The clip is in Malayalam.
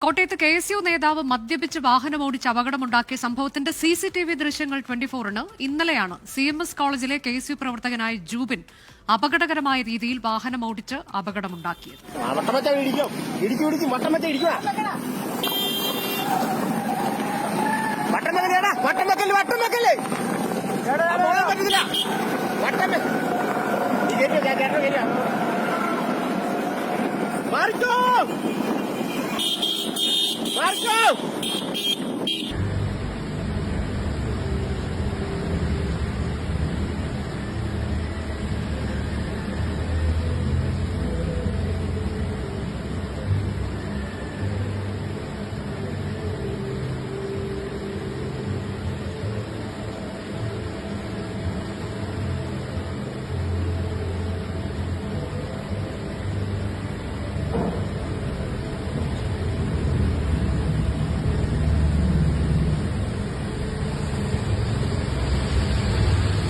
കോട്ടയത്ത് KSU നേതാവ് മദ്യപിച്ച് വാഹനമോടിച്ച് അപകടമുണ്ടാക്കിയ സംഭവത്തിന്റെ CCTV ദൃശ്യങ്ങൾ 24-ന് ഇന്നലെയാണ് CMS കോളേജിലെ KSU പ്രവർത്തകനായ ജൂബിൻ അപകടകരമായ രീതിയിൽ വാഹനമോടിച്ച് അപകടമുണ്ടാക്കിയത്. Marco!